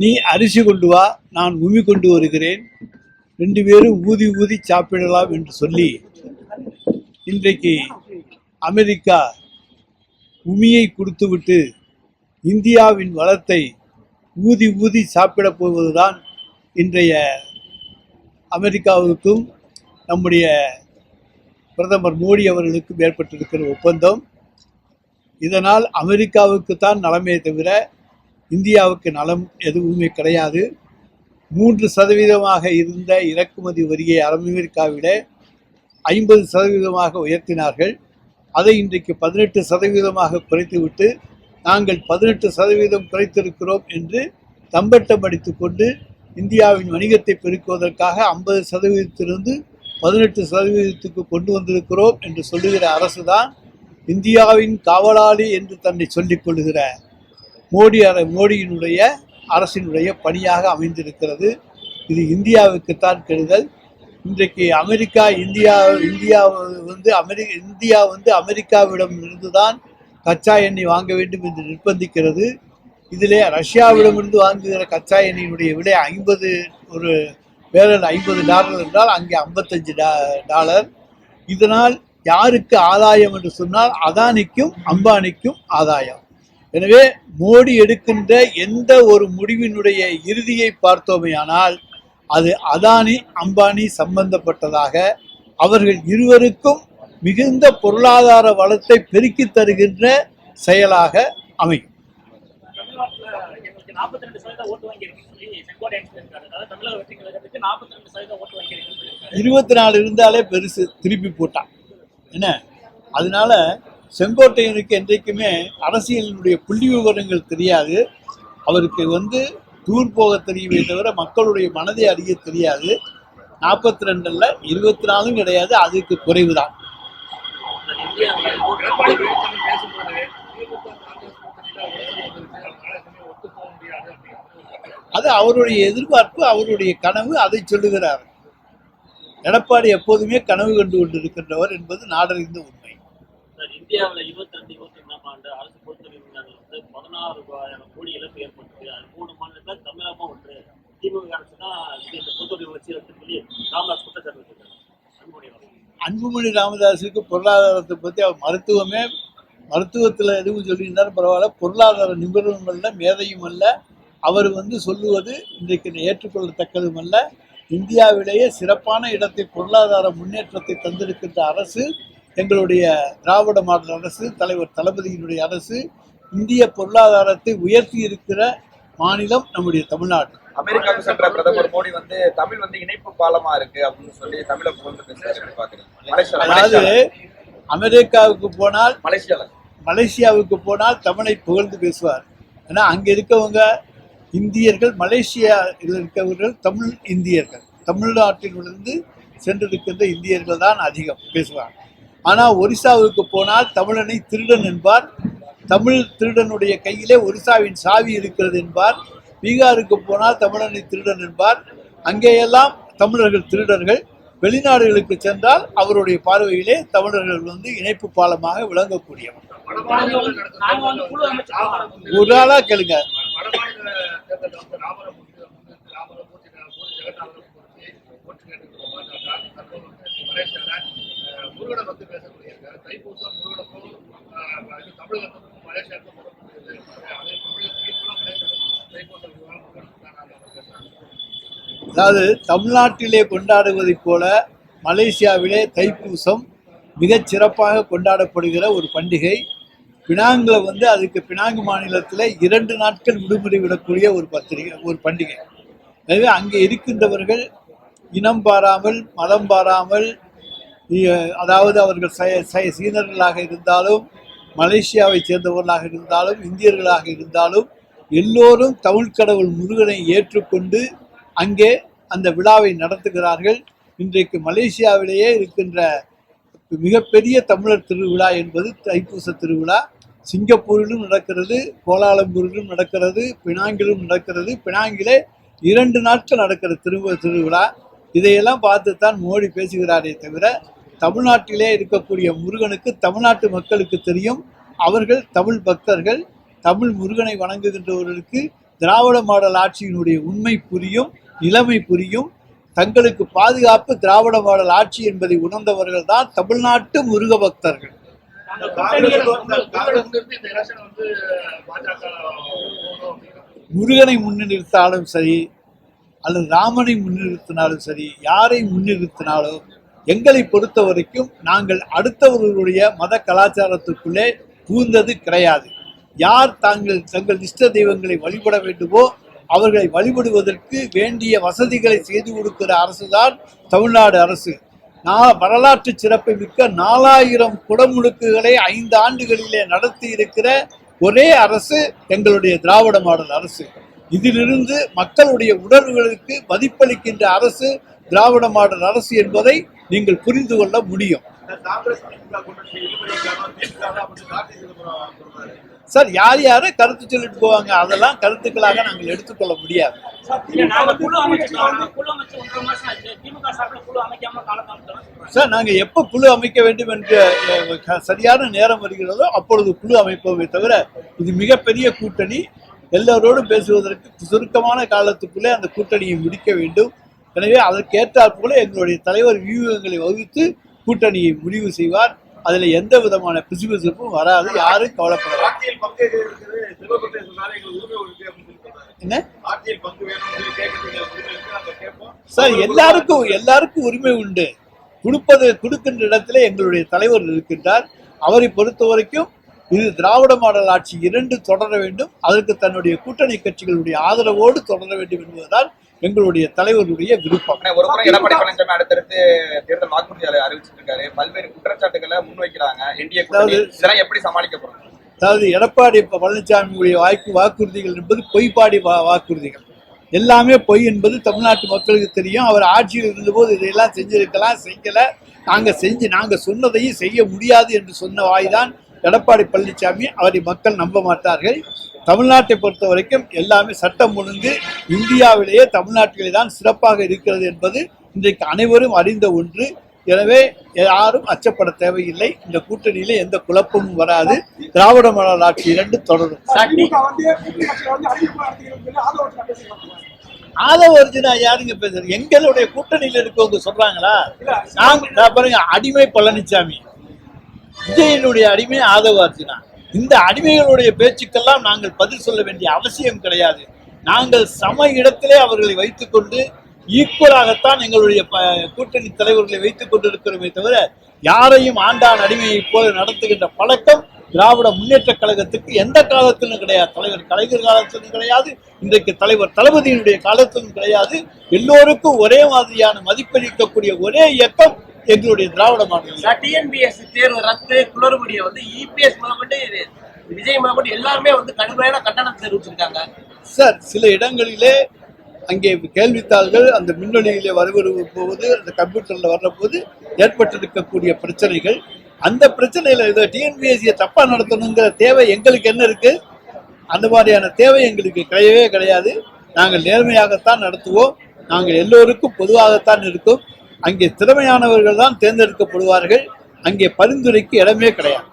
நீ அரிசி கொண்டு வா, நான் உமி கொண்டு வருகிறேன், 2 பேரும் ஊதி ஊதி சாப்பிடலாம் என்று சொல்லி இன்றைக்கு அமெரிக்கா உமியை கொடுத்துவிட்டு இந்தியாவின் வளத்தை ஊதி ஊதி சாப்பிடப் போவதுதான் இன்றைய அமெரிக்காவுக்கும் நம்முடைய பிரதமர் மோடி அவர்களுக்கும் ஏற்பட்டிருக்கிற ஒப்பந்தம். இதனால் அமெரிக்காவுக்கு தான் நலமே தவிர இந்தியாவுக்கு நலம் எதுவுமே கிடையாது. 3% இருந்த இறக்குமதி வரியை அமெரிக்காவிட 50% உயர்த்தினார்கள். அதை இன்றைக்கு 18% குறைத்துவிட்டு நாங்கள் 18% குறைத்திருக்கிறோம் என்று தம்பட்டம் அடித்துக் கொண்டு இந்தியாவின் வணிகத்தை பெருக்குவதற்காக 50%லிருந்து 18%க்கு கொண்டு வந்திருக்கிறோம் என்று சொல்லுகிற அரசு தான் இந்தியாவின் காவலாளி என்று தன்னை சொல்லிக் கொள்ளுகிற மோடியினுடைய அரசினுடைய பணியாக அமைந்திருக்கிறது. இது இந்தியாவுக்குத்தான் கெடுதல். இன்றைக்கு இந்தியா அமெரிக்காவிடம் இருந்துதான் கச்சா எண்ணெய் வாங்க வேண்டும் என்று நிர்பந்திக்கிறது. இதிலே ரஷ்யாவிடமிருந்து வாங்குகிற கச்சா எண்ணெயினுடைய விலை ஒரு பேரல் $50 என்றால் அங்கே $55. இதனால் யாருக்கு ஆதாயம் என்று சொன்னால் அதானிக்கும் அம்பானிக்கும் ஆதாயம். எனவே மோடி எடுக்கின்ற எந்த ஒரு முடிவினுடைய இறுதியை பார்த்தோமேயானால் அது அதானி அம்பானி சம்பந்தப்பட்டதாக, அவர்கள் இருவருக்கும் மிகுந்த பொருளாதார வளத்தை பெருக்கி தருகின்ற செயலாக அமையும். 24 இருந்தாலே பெருசு, திருப்பி போட்டான் என்ன. அதனால செங்கோட்டையனுக்கு என்றைக்குமே அரசியலினுடைய புள்ளி விவரங்கள் தெரியாது. அவருக்கு டூர் போக தெரியுமே தவிர மக்களுடைய மனதை அறிய தெரியாது. 42 24 கிடையாது, அதுக்கு குறைவுதான். அது அவருடைய எதிர்பார்ப்பு, அவருடைய கனவு, அதை சொல்லுகிறார். எடப்பாடி எப்போதுமே கனவு கண்டு கொண்டிருக்கின்றவர் என்பது நாடறிந்த உண்மை. இந்தியாவில் 22-23 ஆண்டு அரசு பொறுத்தவரை 16,000 கோடி இழப்பு ஏற்பட்டது. அது 3 மாநிலத்தில் தமிழகமும் ஒன்று. திமுக அரசு தான் இந்த பொறுத்தவரை வச்சு சொல்லி ராமதாஸ் குற்றச்சாட்டு வச்சிருக்காரு. அன்புமணி ராமதாஸுக்கு பொருளாதாரத்தை பற்றி அவர் மருத்துவத்தில் எதுவும் சொல்லியிருந்தாலும் பரவாயில்ல, பொருளாதார நிபுணரும் அல்ல, மேதையும் அல்ல. அவர் சொல்லுவது இன்றைக்கு ஏற்றுக்கொள்ளத்தக்கதும் அல்ல. இந்தியாவிலேயே சிறப்பான இடத்தை, பொருளாதார முன்னேற்றத்தை தந்திருக்கின்ற அரசு எங்களுடைய திராவிட மாடல் அரசு, தலைவர் தளபதியினுடைய அரசு. இந்திய பொருளாதாரத்தை உயர்த்தி இருக்கிற மாநிலம் நம்முடைய தமிழ்நாடு. அமெரிக்காவுக்கு சென்ற பிரதமர் மோடி தமிழ் இணைப்பு பாலமா இருக்கு அப்படின்னு சொல்லி தமிழை புகழ்ந்து பேசுறாரு. அதாவது அமெரிக்காவுக்கு போனால், மலேசியாவுக்கு போனால் தமிழை புகழ்ந்து பேசுவார். ஏன்னா அங்க இருக்கவங்க இந்தியர்கள், மலேசியாவில் இருக்கவர்கள் தமிழ் இந்தியர்கள், தமிழ்நாட்டிலிருந்து சென்றிருக்கின்ற இந்தியர்கள் தான் அதிகம் பேசுவார். ஆனால் ஒரிசாவுக்கு போனால் தமிழனை திருடன் என்பார். தமிழ் திருடனுடைய கையிலே ஒரிசாவின் சாவி இருக்கிறது என்பார். பீகாருக்கு போனால் தமிழனை திருடன் என்பார். அங்கேயெல்லாம் தமிழர்கள் திருடர்கள். வெளிநாடுகளுக்கு சென்றால் அவருடைய பார்வையிலே தமிழர்கள் இணைப்பு பாலமாக விளங்கக்கூடியவர். ஒரு ஆளா கேளுங்க. அதாவது தமிழ்நாட்டிலே கொண்டாடுவதைப் போல மலேசியாவிலே தைப்பூசம் மிகச் சிறப்பாக கொண்டாடப்படுகிற ஒரு பண்டிகை. பினாங்கில் அதுக்கு பினாங்கு மாநிலத்தில் 2 நாட்கள் விடுமுறை விடக்கூடிய ஒரு பண்டிகை. எனவே அங்கே இருக்கின்றவர்கள் இனம் பாராமல், மதம் பாராமல், அதாவது அவர்கள் சீனர்களாக இருந்தாலும், மலேசியாவை சேர்ந்தவர்களாக இருந்தாலும், இந்தியர்களாக இருந்தாலும் எல்லோரும் தமிழ் கடவுள் முருகனை ஏற்றுக்கொண்டு அங்கே அந்த விழாவை நடத்துகிறார்கள். இன்றைக்கு மலேசியாவிலேயே இருக்கின்ற மிகப்பெரிய தமிழர் திருவிழா என்பது தைப்பூச திருவிழா. சிங்கப்பூரிலும் நடக்கிறது, கோலாலம்பூரிலும் நடக்கிறது, பினாங்கிலும் நடக்கிறது. பினாங்கிலே 2 நாட்கள் நடக்கிற திருவிழா. இதையெல்லாம் பார்த்துத்தான் மோடி பேசுகிறாரே தவிர தமிழ்நாட்டிலே இருக்கக்கூடிய முருகனுக்கு தமிழ்நாட்டு மக்களுக்கு தெரியும். அவர்கள் தமிழ் பக்தர்கள், தமிழ் முருகனை வணங்குகின்றவர்களுக்கு திராவிட மாடல் ஆட்சியினுடைய உண்மை புரியும், நிலைமை புரியும். தங்களுக்கு பாதுகாப்பு திராவிட மாடல் ஆட்சி என்பதை உணர்ந்தவர்கள் தான் தமிழ்நாட்டு முருக பக்தர்கள். முருகனை முன்னிறுத்தாலும் சரி அல்லது ராமனை முன்னிறுத்தினாலும் சரி, யாரை முன்னிறுத்தினாலும் எங்களை பொறுத்த வரைக்கும் நாங்கள் அடுத்தவர்களுடைய மத கலாச்சாரத்துக்குள்ளே புகுந்தது கிடையாது. யார் தங்கள் இஷ்ட தெய்வங்களை வழிபட வேண்டுமோ அவர்களை வழிபடுவதற்கு வேண்டிய வசதிகளை செய்து கொடுக்கிற அரசுதான் தமிழ்நாடு அரசு. வரலாற்று சிறப்பை மிக்க 4000 குடமுழுக்குகளை 5 ஆண்டுகளிலே நடத்தி இருக்கிற ஒரே அரசு எங்களுடைய திராவிட மாடல் அரசு. இதிலிருந்து மக்களுடைய உணர்வுகளுக்கு மதிப்பளிக்கின்ற அரசு திராவிட மாடல் அரசு என்பதை நீங்கள் புரிந்து கொள்ள முடியும். சார், யார் யாரு கருத்து சொல்லிட்டு போவாங்க, அதெல்லாம் கருத்துக்களாக நாங்கள் எடுத்துக்கொள்ள முடியாது. சார், நாங்க எப்ப குழு அமைக்க வேண்டும் என்ற சரியான நேரம் வருகிறதோ அப்பொழுது குழு அமைப்போமே தவிர, இது மிகப்பெரிய கூட்டணி. எல்லோரோடும் பேசுவதற்கு சுருக்கமான காலத்துக்குள்ளே அந்த கூட்டணியை முடிக்க வேண்டும். எனவே அதற்கேற்றாற் போல எங்களுடைய தலைவர் வியூகங்களை வகுத்து கூட்டணியை முடிவு செய்வார். அதுல எந்த விதமான பிசுபிசுப்பும் வராது. யாரும் கவலைப்படலாம். என்ன சார், எல்லாருக்கும் உரிமை உண்டு. கொடுக்கின்ற இடத்துல எங்களுடைய தலைவர் இருக்கின்றார். அவரை பொறுத்த வரைக்கும் இது திராவிட மாடல் ஆட்சி 2 தொடர வேண்டும், அதற்கு தன்னுடைய கூட்டணி கட்சிகளுடைய ஆதரவோடு தொடர வேண்டும் என்பதுதான் எங்களுடைய தலைவருடைய விருப்பம். ஒரு முறை எடப்பாடி பழனிசாமி அடுத்தடுத்து தேர்தல் வாக்குறுதிகளை அறிவிச்சிருக்காரு. பல்வேறு குற்றச்சாட்டுகளை முன்வைக்கிறாங்க. என்டிஏ இதெல்லாம் எப்படி சமாளிக்க போறாங்க? அதாவது எடப்பாடி பழனிசாமியுடைய வாக்குறுதிகள் என்பது பொய்ப்பாடி வாக்குறுதிகள். எல்லாமே பொய் என்பது தமிழ்நாட்டு மக்களுக்கு தெரியும். அவர் ஆட்சியில் இருந்தபோது இதையெல்லாம் செஞ்சிருக்கலாம், செய்யல. நாங்க சொன்னதையும் செய்ய முடியாது என்று சொன்ன வாய்தான் எடப்பாடி பழனிசாமி. அவரை மக்கள் நம்ப மாட்டார்கள். தமிழ்நாட்டை பொறுத்த வரைக்கும் எல்லாமே சட்டம் ஒழுங்கு இந்தியாவிலேயே தமிழ்நாட்டிலே தான் சிறப்பாக இருக்கிறது என்பது இன்றைக்கு அனைவரும் அறிந்த ஒன்று. எனவே யாரும் அச்சப்பட தேவையில்லை. இந்த கூட்டணியில எந்த குழப்பமும் வராது. திராவிட மாடல் ஆட்சி 2 தொடரும். ஆதவ அர்ஜுனா யாருங்க பேசுறது? எங்களுடைய கூட்டணியில இருக்கவங்க சொல்றாங்களா? நாங்க பாருங்க, அடிமை பழனிசாமி, விஜயனுடைய அடிமை ஆதவ அர்ஜுனா. இந்த அடிமைகளுடைய பேச்சுக்கெல்லாம் நாங்கள் பதில் சொல்ல வேண்டிய அவசியம் கிடையாது. நாங்கள் சம இடத்திலே அவர்களை வைத்துக்கொண்டு ஈக்குவலாகத்தான் எங்களுடைய கூட்டணி தலைவர்களை வைத்துக் கொண்டிருக்கிறோமே தவிர, யாரையும் ஆண்டான் அடிமையை போல நடத்துகின்ற பழக்கம் திராவிட முன்னேற்ற கழகத்துக்கு எந்த காலத்திலும் கிடையாது. தலைவர் கலைஞர் காலத்திலும் கிடையாது, இன்றைக்கு தலைவர் தளபதியினுடைய காலத்திலும் கிடையாது. எல்லோருக்கும் ஒரே மாதிரியான மதிப்பளிக்கக்கூடிய ஒரே இயக்கம் எங்களுடைய திராவிட மாடல். டிஎன்பிஎஸ்சி தேர்வு ரத்து குளறுபடியை இபிஎஸ் முதற்கொண்டு விஜய் முதற்கொண்டு எல்லாருமே கடுமையான கண்டனம் தெரிவிச்சிருக்காங்க. சார், சில இடங்களிலே அங்கே கேள்வித்தாள்கள் அந்த மின்னொலியிலே வருவது அந்த கம்ப்யூட்டர்ல வர்ற போது ஏற்பட்டிருக்கக்கூடிய பிரச்சனைகள், அந்த பிரச்சனையில இதை டிஎன்பிஎஸ்சியை தப்பா நடத்தணுங்கிற தேவை எங்களுக்கு என்ன இருக்கு? அந்த மாதிரியான தேவை எங்களுக்கு கிடையவே கிடையாது. நாங்கள் நேர்மையாகத்தான் நடத்துவோம். நாங்கள் எல்லோருக்கும் பொதுவாகத்தான் இருக்கும். அங்கே திறமையானவர்கள் தான் தேர்ந்தெடுக்கப்படுவார்கள். அங்கே பரிந்துரைக்கு இடமே கிடையாது.